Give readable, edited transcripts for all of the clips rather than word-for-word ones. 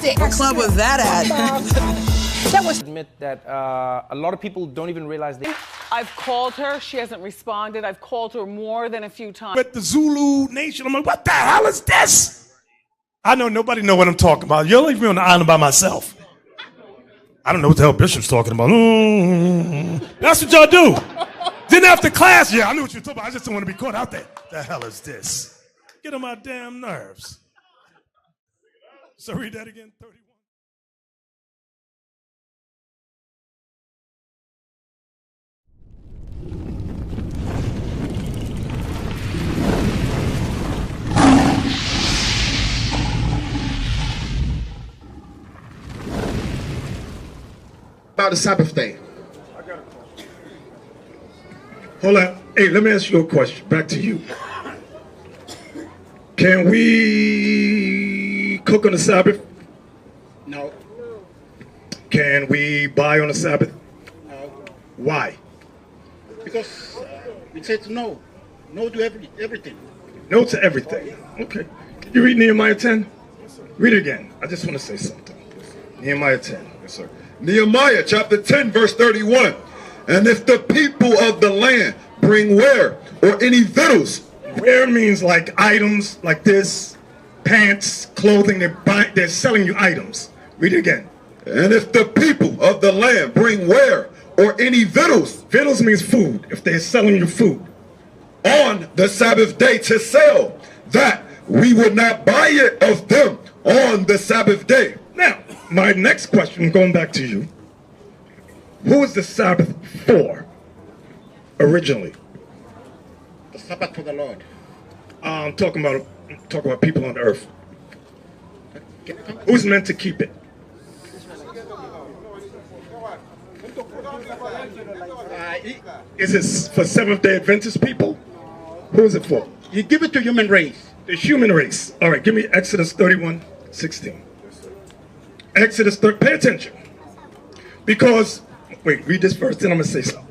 stick. What club was that at? That was. Admit that a lot of people don't even realize they. I've called her. She hasn't responded. I've called her more than a few times. With the Zulu Nation, I'm like, what the hell is this? I know nobody know what I'm talking about. You'll leave me on the island by myself. I don't know what the hell Bishop's talking about. That's what y'all do. Then after class, yeah, I knew what you were talking about. I just didn't want to be caught out there. The hell is this? Get on my damn nerves. So read that again, 31. About the Sabbath day. Hold on. Hey, let me ask you a question. Back to you. Can we cook on the Sabbath? No. Can we buy on the Sabbath? No. Why? Because it says no. No to everything. No to everything. Okay. Can you read Nehemiah 10? Read it again. I just want to say something. Nehemiah 10. Yes, sir. Nehemiah chapter 10 verse 31. And if the people of the land bring ware or any victuals. Ware means like items like this, pants, clothing, they're selling you items. Read it again. And if the people of the land bring ware or any victuals. Victuals means food, if they're selling you food. On the Sabbath day to sell, that we would not buy it of them on the Sabbath day. Now, my next question, going back to you. Who is the Sabbath for, originally? The Sabbath for the Lord. I'm talking about people on earth. Who's meant to keep it? Is it for Seventh-day Adventist people? Who is it for? You give it to human race. The human race. All right, give me Exodus 31:16. Exodus 30, pay attention. Because, wait, read this first, then I'm going to say something.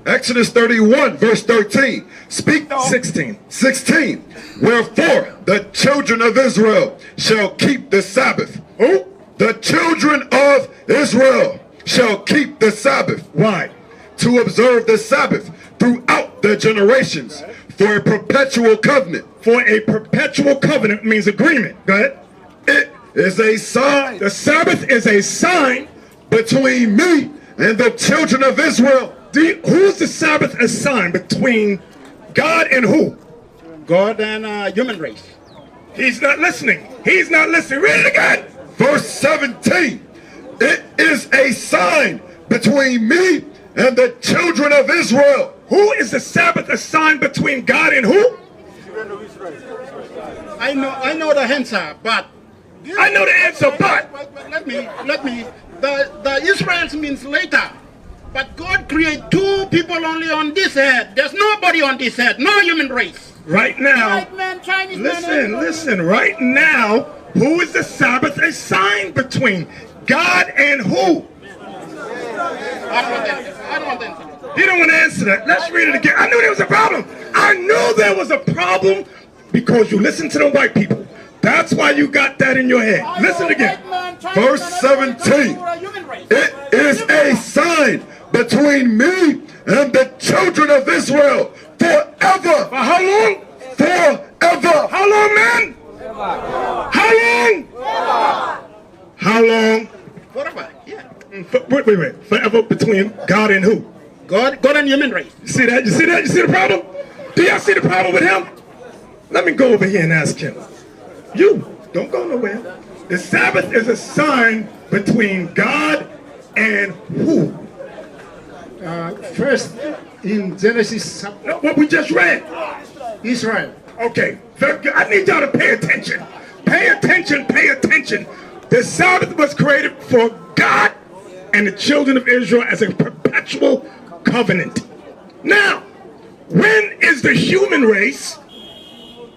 Exodus 31 verse 13. Speak 16. 16. Wherefore the children of Israel shall keep the Sabbath. Who? The children of Israel shall keep the Sabbath. Why? To observe the Sabbath throughout their generations for a perpetual covenant. For a perpetual covenant means agreement. Go ahead. It is a sign. The Sabbath is a sign between me and the children of Israel. Who's the Sabbath a sign between God and who? God and human race. He's not listening. He's not listening. Read it again. Verse 17. It is a sign between me and the children of Israel. Who is the Sabbath a sign between God and who? I know the answer, but I know the answer, but let me. The Israelites means later. But God created two people only on this earth. There's nobody on this earth, no human race. Right now, White man, Chinese listen, right now, who is the Sabbath a sign between? God and who? I don't want to answer that. You don't want to answer that. Let's read it again. I knew there was a problem. I knew there was a problem because you listen to the white people. That's why you got that in your head. Listen again. Verse 17. It is a sign between me and the children of Israel forever. For how long? Forever. How long, man? How long? How long? Forever, yeah. Wait. Forever between God and who? God and human race. You see that? You see that? You see the problem? Do y'all see the problem with him? Let me go over here and ask him. You, don't go nowhere. The Sabbath is a sign between God and who? First, in Genesis, No, what we just read. Israel. Okay, very good. I need y'all to pay attention. Pay attention, pay attention. The Sabbath was created for God and the children of Israel as a perpetual covenant. Now, when is the human race,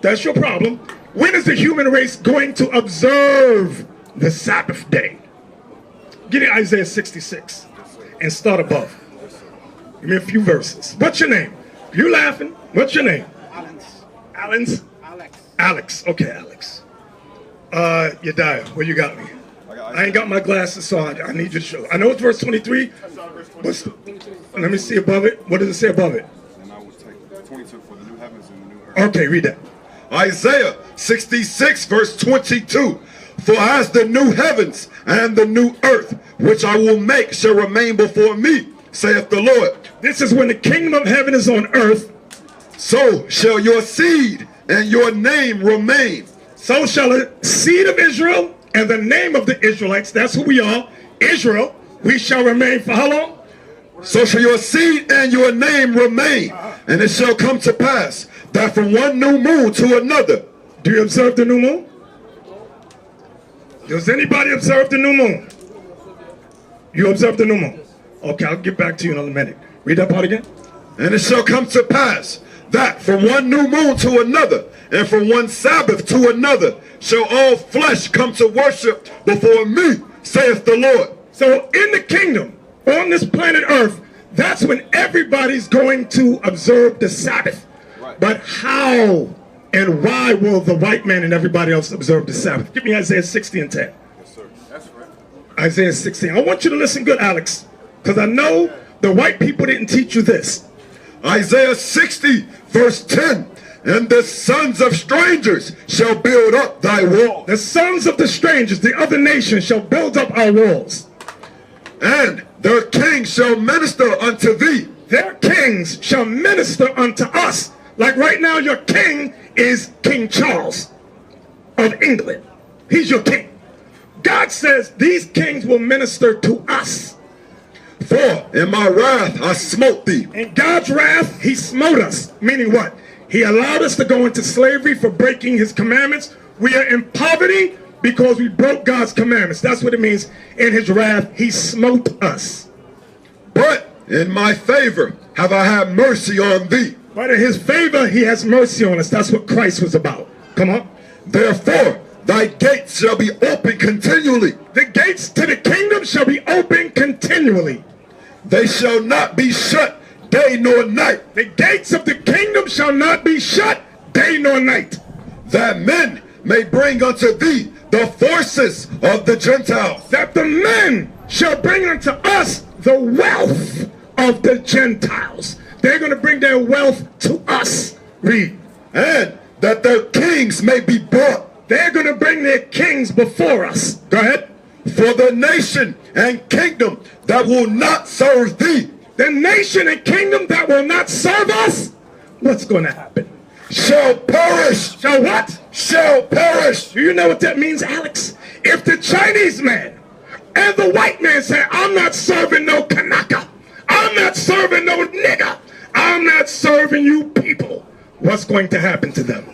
that's your problem, when is the human race going to observe the Sabbath day? Give me Isaiah 66 and start above. Give me a few verses. What's your name? You laughing? What's your name? Alex. Alex. Alex. Okay, Alex. Yediah, where you got me? I I ain't got my glasses, so I need you to show. I know it's verse 23. But let me see above it. What does it say above it? And I will take 22 for the new heavens and the new earth. Okay, read that. Isaiah 66 verse 22. For as the new heavens and the new earth, which I will make, shall remain before me, saith the Lord. This is when the kingdom of heaven is on earth. So shall your seed and your name remain. So shall the seed of Israel and the name of the Israelites, that's who we are, Israel, we shall remain for how long? So shall your seed and your name remain. And it shall come to pass that from one new moon to another. Do you observe the new moon? Does anybody observe the new moon? You observe the new moon? Okay, I'll get back to you in a minute. Read that part again. And it shall come to pass that from one new moon to another, and from one Sabbath to another, shall all flesh come to worship before me, saith the Lord. So in the kingdom, on this planet Earth, that's when everybody's going to observe the Sabbath. Right. But how and why will the white man and everybody else observe the Sabbath? Give me Isaiah 60 and 10. Yes, sir. That's right. Isaiah 16. I want you to listen good, Alex, because I know the white people didn't teach you this. Isaiah 60 verse 10. And the sons of strangers shall build up thy wall. The sons of the strangers, the other nations, shall build up our walls. And their kings shall minister unto thee. Their kings shall minister unto us. Like right now, your king is King Charles of England. He's your king. God says these kings will minister to us. For in my wrath I smote thee. In God's wrath, he smote us. Meaning what? He allowed us to go into slavery for breaking his commandments. We are in poverty because we broke God's commandments. That's what it means. In his wrath, he smote us. But in my favor have I had mercy on thee. But in his favor, he has mercy on us. That's what Christ was about. Come on. Therefore, thy gates shall be open continually. The gates to the kingdom shall be open continually. They shall not be shut day nor night. The gates of the kingdom shall not be shut day nor night. That men may bring unto thee the forces of the Gentiles. That the men shall bring unto us the wealth of the Gentiles. They're going to bring their wealth to us. Read. And that their kings may be brought. They're going to bring their kings before us. Go ahead. For the nation and kingdom that will not serve thee. The nation and kingdom that will not serve us. What's going to happen? Shall perish. Shall what? Shall perish. Do you know what that means, Alex? If the Chinese man and the white man say, I'm not serving no Kanaka. I'm not serving no nigger. I'm not serving you people. What's going to happen to them?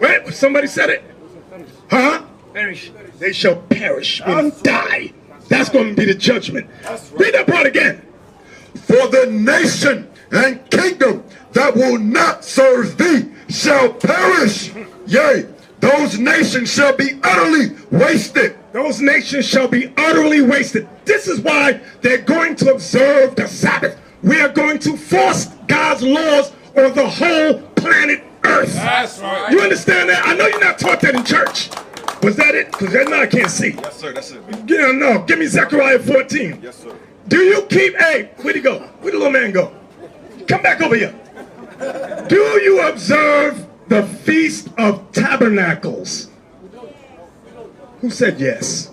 Wait, somebody said it? Huh? Perish. They shall perish and die. That's going to be the judgment. Read that part again. For the nation and kingdom that will not serve thee shall perish. Yea, those nations shall be utterly wasted. Those nations shall be utterly wasted. This is why they're going to observe the Sabbath. We are going to force God's laws on the whole planet Earth. That's right. You understand that? I know you're not taught that in church. Was that it? Because right now I can't see. Yes, sir, that's it. Yeah, no. Give me Zechariah 14. Yes, sir. Do you keep, hey, where'd he go? Where'd the little man go? Come back over here. Do you observe the Feast of Tabernacles? Who said yes?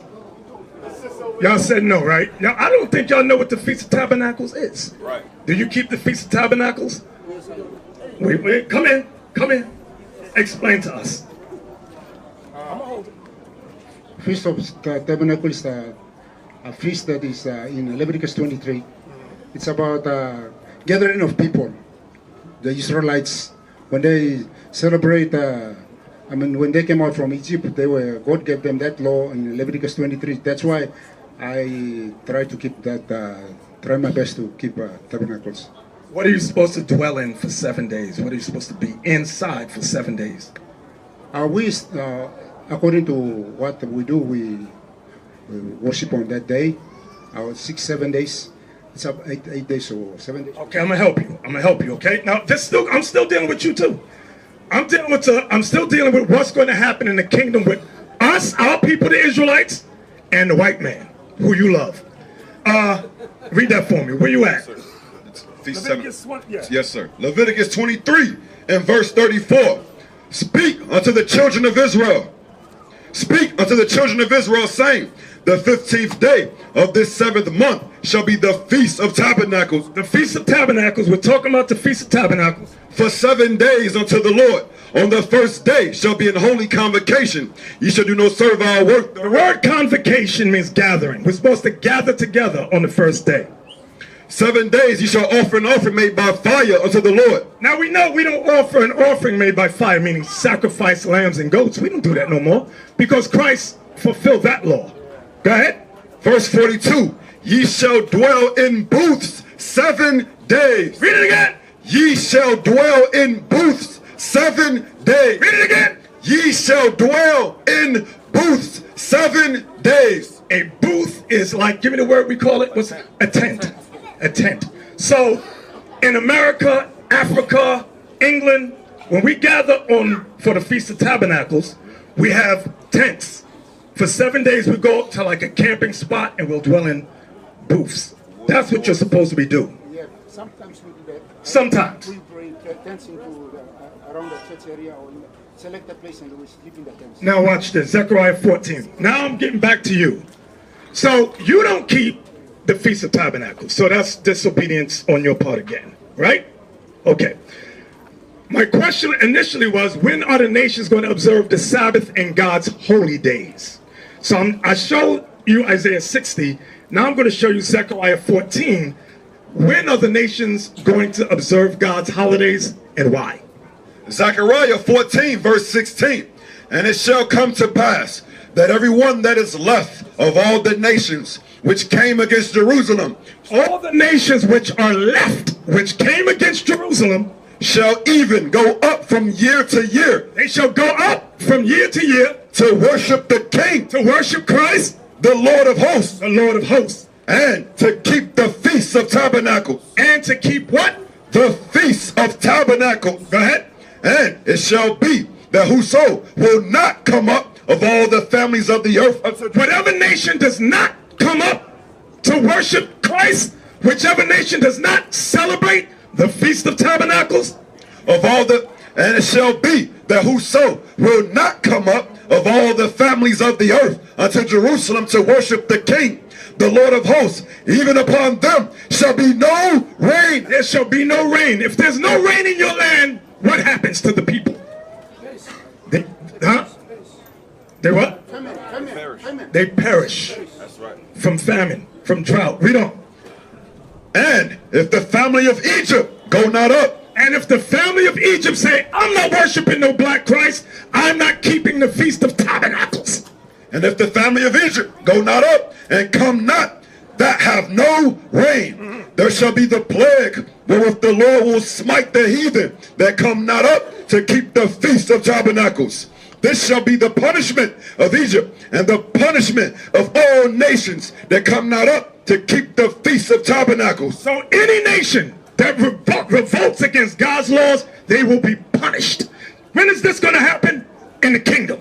Y'all said no, right? Now, I don't think y'all know what the Feast of Tabernacles is. Right. Do you keep the Feast of Tabernacles? Wait, come in. Explain to us. Feast of Tabernacle is a feast that is in Leviticus 23. It's about gathering of people. The Israelites, when they celebrate, when they came out from Egypt, God gave them that law in Leviticus 23. That's why I try to keep that, try my best to keep tabernacles. What are you supposed to dwell in for 7 days? What are you supposed to be inside for 7 days? According to what we do, we worship on that day. Our 6-7 days. It's up 8 days or 7 days. Okay, I'm gonna help you. Okay. Now, I'm still dealing with you too. I'm still dealing with what's going to happen in the kingdom with us, our people, the Israelites, and the white man, who you love. Read that for me. Where you at? Leviticus 1, yes, sir. Leviticus 23 and verse 34. Speak unto the children of Israel. Speak unto the children of Israel, saying, the 15th day of this 7th month shall be the Feast of Tabernacles. The Feast of Tabernacles, we're talking about the Feast of Tabernacles. For 7 days unto the Lord. On the first day shall be an holy convocation. Ye shall do no servile work. The word convocation means gathering. We're supposed to gather together on the first day. 7 days ye shall offer an offering made by fire unto the Lord. Now we know we don't offer an offering made by fire, meaning sacrifice lambs and goats. We don't do that no more because Christ fulfilled that law. Go ahead. Verse 42. Ye shall dwell in booths 7 days. Read it again. Ye shall dwell in booths 7 days. Read it again. Ye shall dwell in booths 7 days. A booth is like, give me the word we call it, what's a tent. A tent. So in America, Africa, England, when we gather for the Feast of Tabernacles, we have tents. For 7 days we go to like a camping spot and we'll dwell in booths. That's what you're supposed to be doing. Yeah, sometimes we do that. Sometimes. We bring tents into around the church area or select a place and we sleep in the tents. Now watch this, Zechariah 14. Now I'm getting back to you. So you don't keep the Feast of Tabernacles. So that's disobedience on your part again, right? Okay. My question initially was, when are the nations going to observe the Sabbath and God's holy days? So I showed you Isaiah 60. Now I'm going to show you Zechariah 14. When are the nations going to observe God's holidays and why? Zechariah 14 verse 16. And it shall come to pass that everyone that is left of all the nations which came against Jerusalem, all the nations which are left, which came against Jerusalem, shall even go up from year to year. They shall go up from year to year to worship the King, to worship Christ, the Lord of hosts, the Lord of hosts, and to keep the Feast of Tabernacles. And to keep what? The Feast of Tabernacles. Go ahead. And it shall be that whoso will not come up of all the families of the earth, whatever nation does not come up to worship Christ, whichever nation does not celebrate the Feast of Tabernacles, and it shall be that whoso will not come up of all the families of the earth unto Jerusalem to worship the King, the Lord of hosts, even upon them shall be no rain. There shall be no rain. If there's no rain in your land, what happens to the people? They what? Famine. They perish. That's right. From famine, from drought. Read on. And if the family of Egypt go not up, and if the family of Egypt say, I'm not worshiping no black Christ, I'm not keeping the Feast of Tabernacles. And if the family of Egypt go not up and come not, that have no rain, there shall be the plague wherewith the Lord will smite the heathen that come not up to keep the Feast of Tabernacles. This shall be the punishment of Egypt and the punishment of all nations that come not up to keep the Feast of Tabernacles. So any nation that revolts against God's laws, they will be punished. When is this going to happen? In the kingdom.